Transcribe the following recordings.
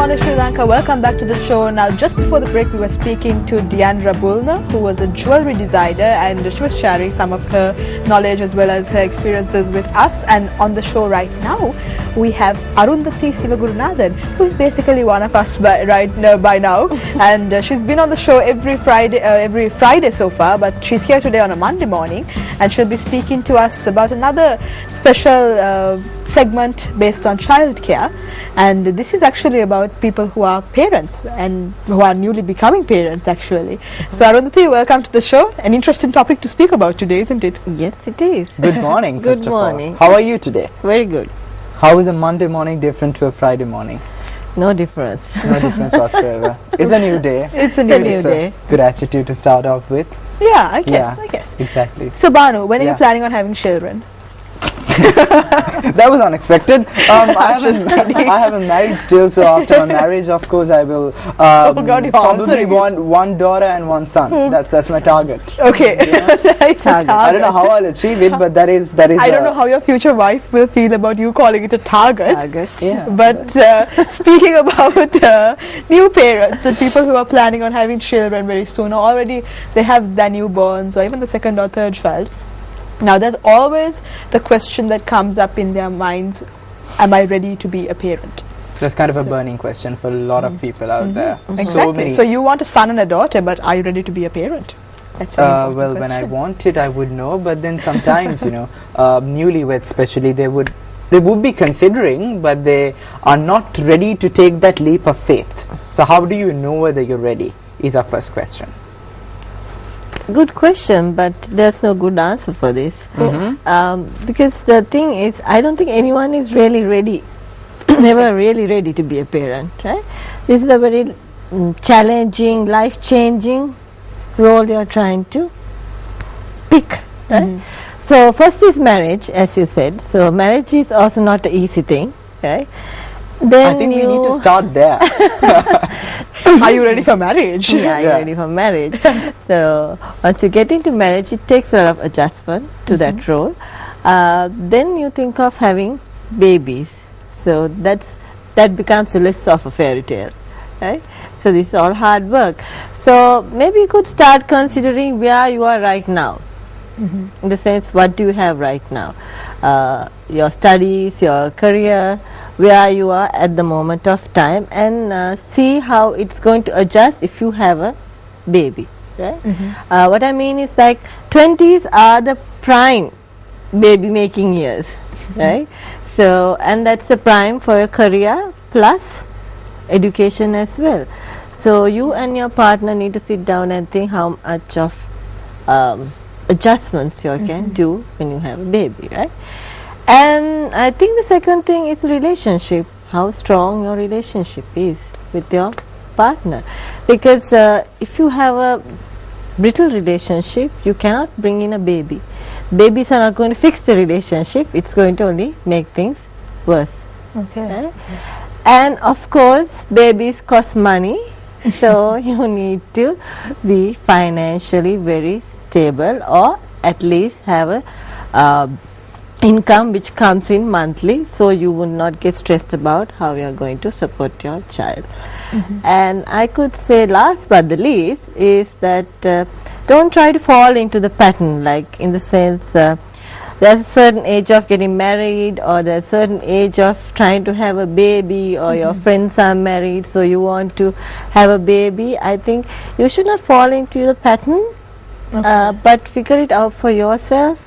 morning, Sri Lanka. Welcome back to the show. Now, just before the break, we were speaking to Deandra Bulner, who was a jewelry designer, and she was sharing some of her knowledge as well as her experiences with us. And on the show right now, we have Arundhati Sivagurunathan, who is basically one of us by now. And she's been on the show every Friday so far, but she's here today on a Monday morning, and she'll be speaking to us about another special segment based on childcare. And this is actually about people who are parents and who are newly becoming parents actually. So Arundhati, welcome to the show. An interesting topic to speak about today, isn't it? Yes, it is. Good morning. Good morning. How are you today? Very good. How is a Monday morning different to a Friday morning? No difference. No difference whatsoever. It's a new day. It's a new day. Good attitude to start off with. Yeah, I guess. Exactly. So Banu, when are you planning on having children? That was unexpected. I haven't married still, so after my marriage, of course, I will probably want one daughter and one son. That's my target. Okay. I don't know how I'll achieve it, but that is. I don't know how your future wife will feel about you calling it a target. Yeah. But speaking about new parents and people who are planning on having children very soon, or already they have their newborns or even the second or third child. Now, there's always the question that comes up in their minds, am I ready to be a parent? That's kind of a burning question for a lot of people out there. Exactly. So you want a son and a daughter, but are you ready to be a parent? That's well, when I want it, I would know, but then sometimes, newlyweds especially, they would be considering, but they are not ready to take that leap of faith. So how do you know whether you're ready, is our first question. Good question, but there's no good answer for this. Because the thing is, I don't think anyone is really ready, never really ready to be a parent, right? This is a very challenging, life-changing role you're trying to pick, right? So first is marriage, as you said. So marriage is also not an easy thing, right? Then I think we need to start there. Are you ready for marriage? Yeah, you're ready for marriage. So once you get into marriage, it takes a lot of adjustment to that role. Then you think of having babies. So that becomes the list of a fairy tale, right? So this is all hard work. So maybe you could start considering where you are right now. In the sense, what do you have right now? Your studies, your career, where you are at the moment of time, and see how it's going to adjust if you have a baby, right? What I mean is, like, 20s are the prime baby making years, right? So, and that's the prime for a career plus education as well. So you and your partner need to sit down and think how much of adjustments you can do when you have a baby, right? And I think the second thing is relationship, how strong your relationship is with your partner. Because if you have a brittle relationship, you cannot bring in a baby. Babies are not going to fix the relationship, it's going to only make things worse. Okay. Right? And of course, babies cost money, so you need to be financially very stable, or at least have a income which comes in monthly, so you will not get stressed about how you are going to support your child. And I could say, last but the least, is that don't try to fall into the pattern, like in the sense there's a certain age of getting married, or there's a certain age of trying to have a baby, or your friends are married, so you want to have a baby. I think you should not fall into the pattern, but figure it out for yourself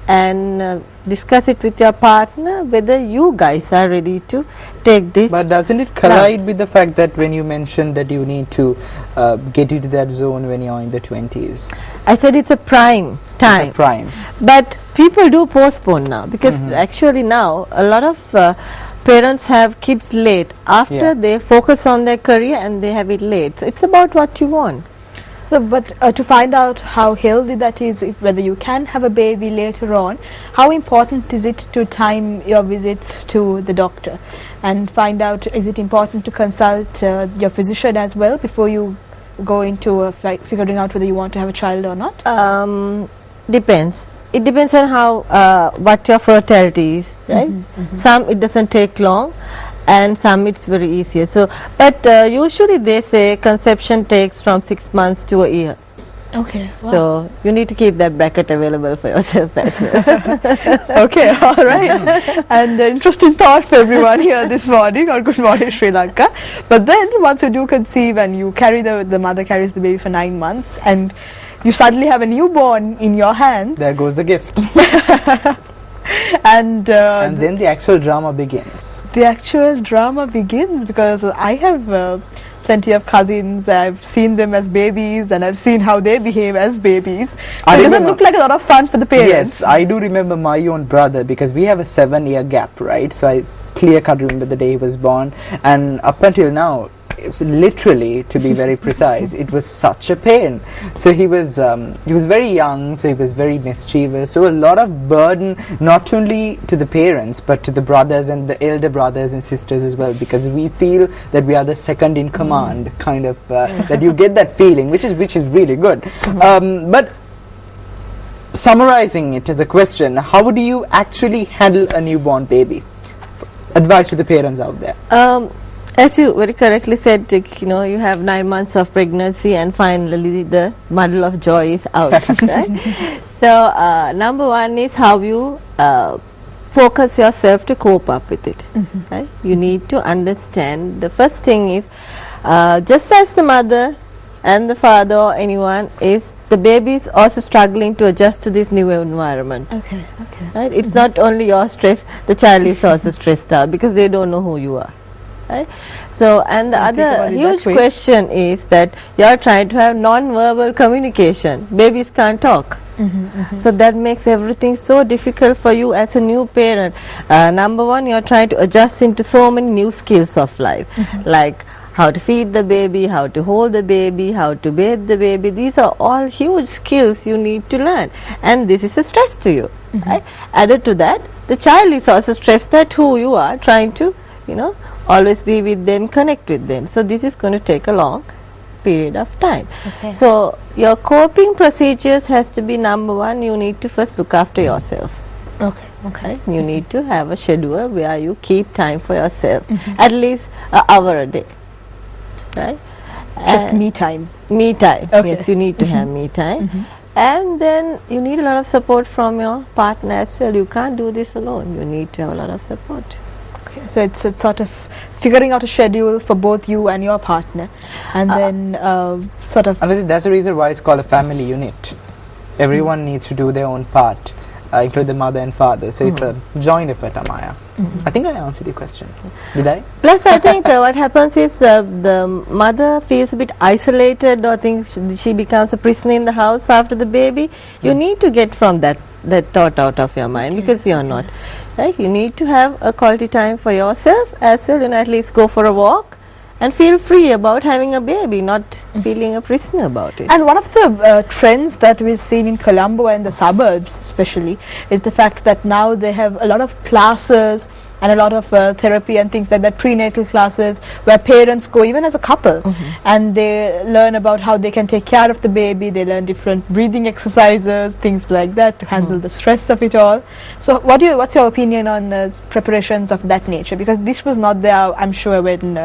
and discuss it with your partner whether you guys are ready to take this. But doesn't it collide with the fact that when you mentioned that you need to get into that zone when you're in the 20s? I said it's a prime time. It's a prime. But people do postpone now, because actually now a lot of parents have kids late after they focus on their career, and they have it late. So it's about what you want. So, but to find out how healthy that is, whether you can have a baby later on, how important is it to time your visits to the doctor and find out, is it important to consult your physician as well before you go into figuring out whether you want to have a child or not? Depends. It depends on how what your fertility is, right? Some it doesn't take long, and some it's very easier. So, but usually they say conception takes from 6 months to a year. Okay. So you need to keep that bracket available for yourself as well. Okay, all right. And interesting thought for everyone here this morning, or good morning Sri Lanka. But then once you do conceive and you carry the mother carries the baby for 9 months and you suddenly have a newborn in your hands. There goes the gift. And then the actual drama begins. the actual drama begins, because I have plenty of cousins. I've seen them as babies and I've seen how they behave as babies. So I it doesn't remember- look like a lot of fun for the parents. Yes, I do remember my own brother, because we have a 7-year gap, right? So I clear cut remember the day he was born, and up until now, it was literally, to be very precise, it was such a pain. So he was very young, so he was very mischievous. So a lot of burden, not only to the parents, but to the brothers and the elder brothers and sisters as well, because we feel that we are the second in command, kind of, that you get that feeling, which is really good. But summarizing it as a question, how do you actually handle a newborn baby? Advice to the parents out there. As you very correctly said, you know, you have 9 months of pregnancy and finally the muddle of joy is out. Right? So number one is how you focus yourself to cope up with it. Right? You need to understand, the first thing is, just as the mother and the father or anyone is, the baby is also struggling to adjust to this new environment. Okay. Right? It's not only your stress, the child is also stressed out because they don't know who you are. Right? So, and the I think other about it that huge way. question is that you are trying to have non-verbal communication. Babies can't talk. So that makes everything so difficult for you as a new parent. Number one, you are trying to adjust into so many new skills of life, like how to feed the baby, how to hold the baby, how to bathe the baby. These are all huge skills you need to learn, and this is a stress to you. Right? Added to that, the child is also stressed that who you are trying to, you know, always be with them, connect with them. So this is going to take a long period of time. Okay. So your coping procedures has to be, number one, you need to first look after yourself. Okay. Okay. You need to have a schedule where you keep time for yourself, at least an hour a day. Right? Just And me time. me time. Okay. Yes, you need to have me time. And then you need a lot of support from your partner as well. You can't do this alone. You need to have a lot of support. Okay. So it's sort of figuring out a schedule for both you and your partner, and then sort of. And I think that's the reason why it's called a family unit. Everyone needs to do their own part, include the mother and father. So it's a joint effort, Amaya. I think I answered your question. Did I? Plus, I think what happens is the mother feels a bit isolated, or thinks she becomes a prisoner in the house after the baby. You need to get from that thought out of your mind, because you are not. Right? You need to have a quality time for yourself as well, and at least go for a walk and feel free about having a baby, not feeling a prisoner about it. And one of the trends that we've seen in Colombo and the suburbs especially is the fact that now they have a lot of classes and a lot of therapy and things like that, prenatal classes where parents go even as a couple and they learn about how they can take care of the baby. They learn different breathing exercises, things like that, to handle the stress of it all. So what's your opinion on preparations of that nature? Because this was not there, I'm sure, when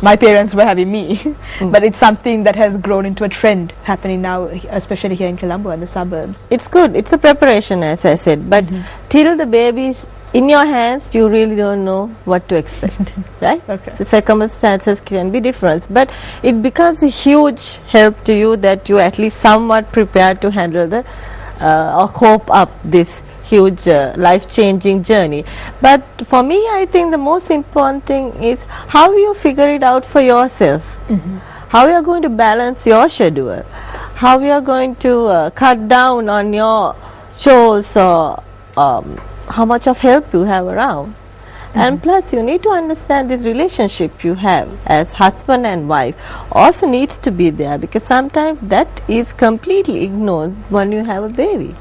my parents were having me, but it's something that has grown into a trend happening now, especially here in Colombo and the suburbs. It's good. It's a preparation, as I said, but till the baby's in your hands, you really don't know what to expect, right? Okay. The circumstances can be different, but it becomes a huge help to you that you at least somewhat prepared to handle the or cope up this huge life-changing journey. But for me, I think the most important thing is how you figure it out for yourself. How you are going to balance your schedule, how you are going to cut down on your chores, or how much of help you have around. And plus, you need to understand this relationship you have as husband and wife also needs to be there, because sometimes that is completely ignored when you have a baby.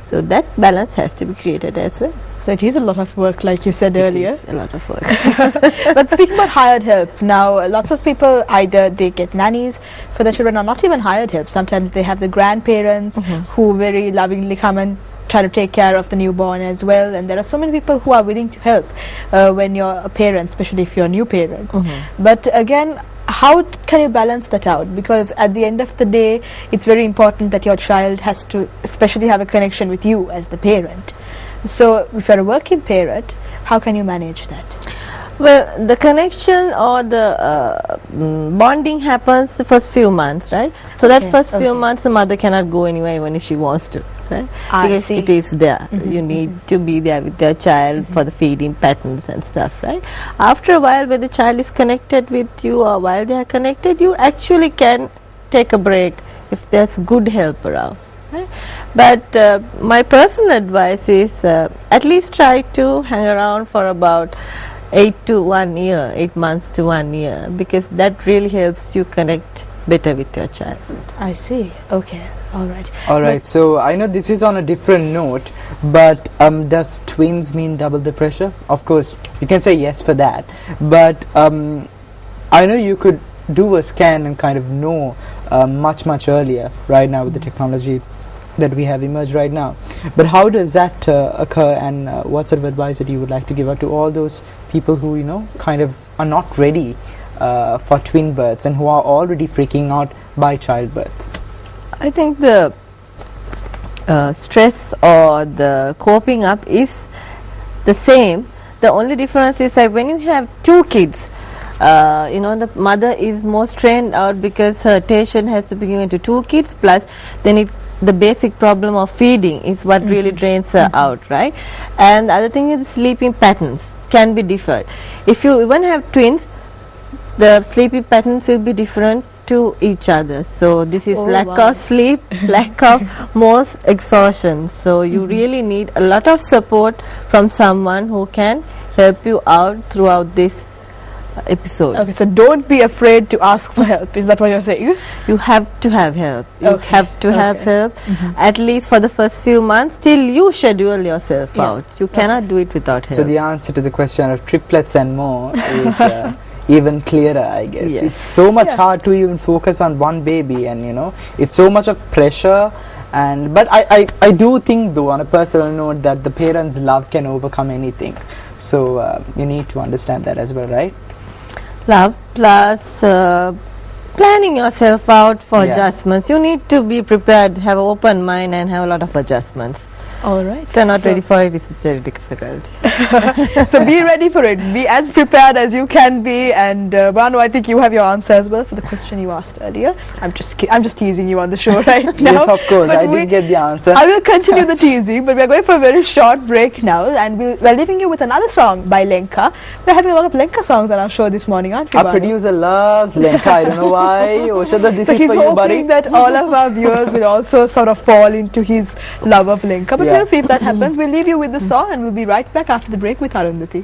So that balance has to be created as well. So it is a lot of work, like you said earlier. It's a lot of work. But speaking about hired help, now lots of people, either they get nannies for their children or not even hired help. Sometimes they have the grandparents who very lovingly come and try to take care of the newborn as well, and there are so many people who are willing to help when you're a parent, especially if you're new parents. But again, how can you balance that out? Because at the end of the day, it's very important that your child has to especially have a connection with you as the parent. So if you're a working parent, how can you manage that? Well, the connection or the bonding happens the first few months, right? So that first few months, the mother cannot go anywhere even if she wants to, right? Because it is there. You need to be there with your child for the feeding patterns and stuff, right? After a while, when the child is connected with you, or while they are connected, you actually can take a break if there's good help around. Right? But my personal advice is at least try to hang around for about 8 months to 1 year, because that really helps you connect better with your child. I see. Okay. All right. All right. So I know this is on a different note, but does twins mean double the pressure? Of course, you can say yes for that. But I know you could do a scan and kind of know much earlier right now with the technology that we have emerged right now. But how does that occur, and what sort of advice that you would like to give out to all those people who, you know, kind of are not ready for twin births and who are already freaking out by childbirth? I think the stress or the coping up is the same. The only difference is that when you have 2 kids, you know, the mother is more strained out because her attention has to be given to 2 kids, plus then the basic problem of feeding is what really drains her out, right? And the other thing is sleeping patterns can be different. If you even have twins, the sleeping patterns will be different to each other. So this is lack of sleep, lack of most exhaustion. So you really need a lot of support from someone who can help you out throughout this episode. Okay, so don't be afraid to ask for help. Is that what you're saying? You have to have help. You have to have help, at least for the first few months, till you schedule yourself out. You cannot do it without help. So the answer to the question of triplets and more is even clearer, I guess. Yes. It's so much hard to even focus on one baby, and you know, it's so much of pressure. And but I do think, though, on a personal note, that the parents' love can overcome anything. So you need to understand that as well, right? Love plus planning yourself out for adjustments. You need to be prepared, have an open mind, and have a lot of adjustments. All right. If you're not ready for it, it's very difficult. So be ready for it. Be as prepared as you can be. And Banu, I think you have your answer as well for the question you asked earlier. I'm just teasing you on the show right now. Yes, of course. But I did get the answer. I will continue the teasing, but we're going for a very short break now, and we're leaving you with another song by Lenka. We're having a lot of Lenka songs on our show this morning, aren't we, Our Banu? producer loves Lenka. I don't know why. Oshada, this So is he's for you, buddy. hoping that all of our viewers will also sort of fall into his love of Lenka. But we'll see if that happens. We'll leave you with the song, and we'll be right back after the break with Arundhati.